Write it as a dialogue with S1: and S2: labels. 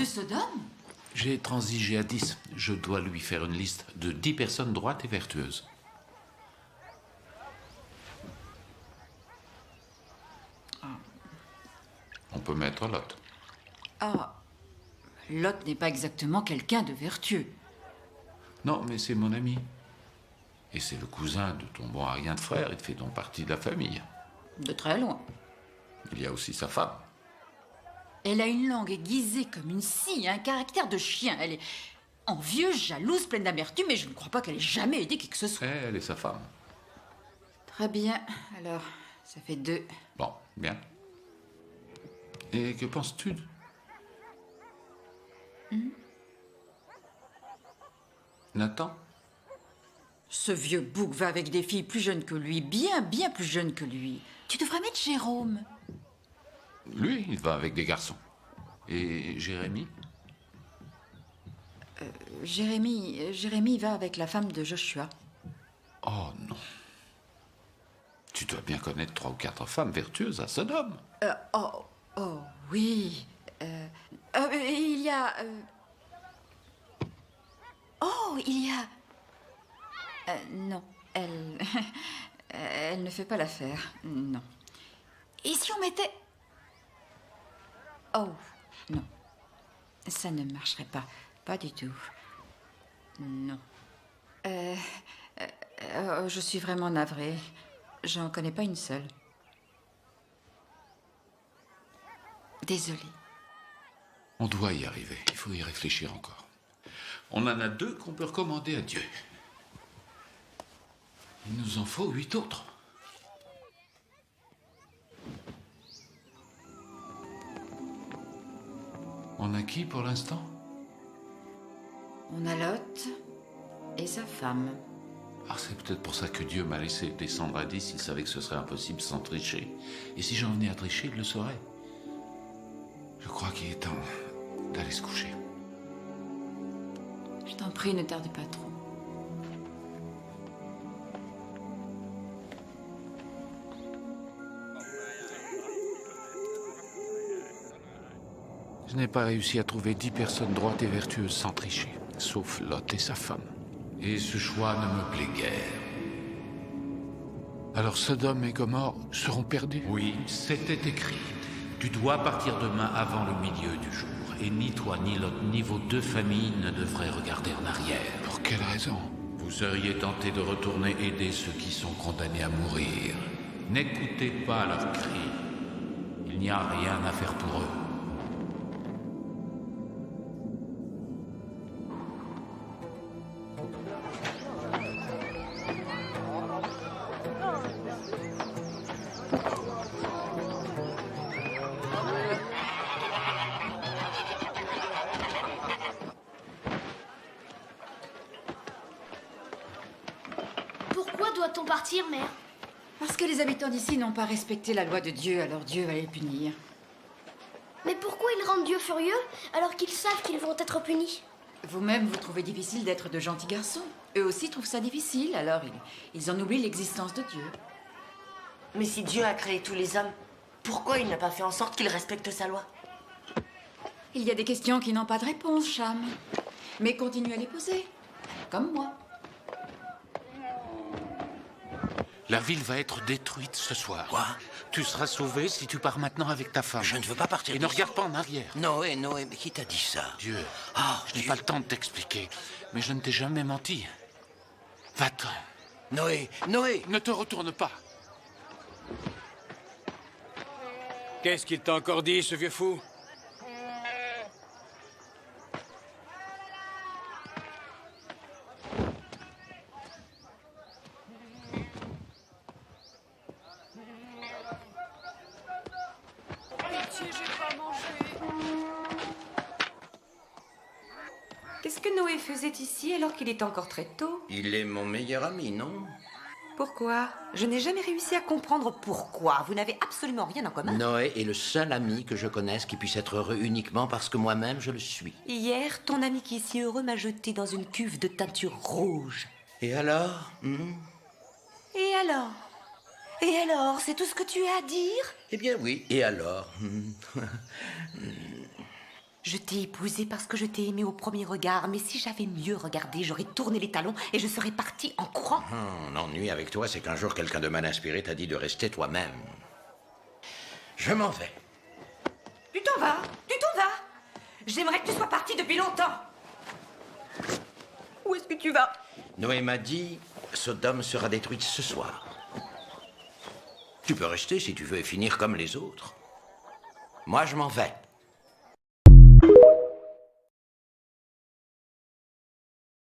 S1: Sodome?
S2: J'ai transigé à 10. Je dois lui faire une liste de 10 personnes droites et vertueuses. On peut mettre Lot.
S1: Ah, Lot n'est pas exactement quelqu'un de vertueux.
S2: Non, mais c'est mon ami. Et c'est le cousin de ton bon rien de frère. Il fait donc partie de la famille.
S1: De très loin.
S2: Il y a aussi sa femme.
S1: Elle a une langue aiguisée comme une scie, un caractère de chien. Elle est envieuse, jalouse, pleine d'amertume, mais je ne crois pas qu'elle ait jamais aidé qui que ce soit.
S2: Elle est sa femme.
S1: Très bien. Alors, ça fait 2.
S2: Bon, bien. Et que penses-tu Nathan?
S1: Ce vieux bouc va avec des filles plus jeunes que lui, bien plus jeunes que lui. Tu devrais mettre Jérôme.
S2: Lui, il va avec des garçons. Et Jérémie?
S1: Jérémie va avec la femme de Joshua.
S2: Oh non. Tu dois bien connaître 3 ou 4 femmes vertueuses à Sodome.
S1: Oh, oui. Il y a... Oh, il y a... non, elle... elle ne fait pas l'affaire, non. Et si on mettait... Oh, non. Ça ne marcherait pas. Pas du tout. Non. Je suis vraiment navrée. J'en connais pas une seule. Désolée.
S2: On doit y arriver. Il faut y réfléchir encore. On en a 2 qu'on peut recommander à Dieu. Il nous en faut 8 autres. On a qui pour l'instant?
S1: On a Lot et sa femme.
S2: Ah, c'est peut-être pour ça que Dieu m'a laissé descendre à 10. Il savait que ce serait impossible sans tricher. Et si j'en venais à tricher, il le saurait. Je crois qu'il est temps d'aller se coucher.
S1: Je t'en prie, ne tarde pas trop.
S2: Je n'ai pas réussi à trouver 10 personnes droites et vertueuses sans tricher, sauf Lot et sa femme. Et ce choix ne me plaît guère. Alors Sodome et Gomorrhe seront perdus?
S3: Oui, c'était écrit. Tu dois partir demain avant le milieu du jour. Et ni toi, ni Lot, ni vos 2 familles ne devraient regarder en arrière.
S2: Pour quelle raison?
S3: Vous seriez tentés de retourner aider ceux qui sont condamnés à mourir. N'écoutez pas leurs cris. Il n'y a rien à faire pour eux.
S4: Pourquoi doit-on partir, mère?
S1: Parce que les habitants d'ici n'ont pas respecté la loi de Dieu, alors Dieu va les punir.
S4: Mais pourquoi ils rendent Dieu furieux alors qu'ils savent qu'ils vont être punis?
S1: Vous-même, vous trouvez difficile d'être de gentils garçons. Eux aussi trouvent ça difficile, alors ils en oublient l'existence de Dieu.
S5: Mais si Dieu a créé tous les hommes, pourquoi il n'a pas fait en sorte qu'ils respectent sa loi?
S1: Il y a des questions qui n'ont pas de réponse, Cham. Mais continue à les poser, comme moi.
S2: La ville va être détruite ce soir.
S6: Quoi?
S2: Tu seras sauvé si tu pars maintenant avec ta femme.
S6: Je ne veux pas partir
S2: Et ne
S6: d'ici.
S2: regarde pas en arrière.
S6: Noé, mais qui t'a dit ça?
S2: Dieu,
S6: Ah,
S2: je n'ai
S6: Dieu.
S2: pas le temps de t'expliquer, mais je ne t'ai jamais menti. Va-t'en.
S6: Noé,
S2: Ne te retourne pas.
S7: Qu'est-ce qu'il t'a encore dit, ce vieux fou?
S5: Qu'est-ce que Noé faisait ici alors qu'il est encore très tôt?
S6: Il est mon meilleur ami, non?
S5: Pourquoi? Je n'ai jamais réussi à comprendre pourquoi. Vous n'avez absolument rien en commun.
S6: Noé est le seul ami que je connaisse qui puisse être heureux uniquement parce que moi-même je le suis.
S5: Hier, ton ami qui est si heureux m'a jeté dans une cuve de teinture rouge.
S6: Et alors?
S5: Et alors? Et alors? C'est tout ce que tu as à dire?
S6: Eh bien oui, et alors?
S5: Je t'ai épousé parce que je t'ai aimé au premier regard, mais si j'avais mieux regardé, j'aurais tourné les talons et je serais partie en courant.
S6: L'ennui avec toi, c'est qu'un jour, quelqu'un de mal inspiré t'a dit de rester toi-même. Je m'en vais.
S5: Tu t'en vas? Tu t'en vas? J'aimerais que tu sois partie depuis longtemps. Où est-ce que tu vas?
S6: Noé m'a dit, Sodome sera détruite ce soir. Tu peux rester si tu veux et finir comme les autres. Moi, je m'en vais.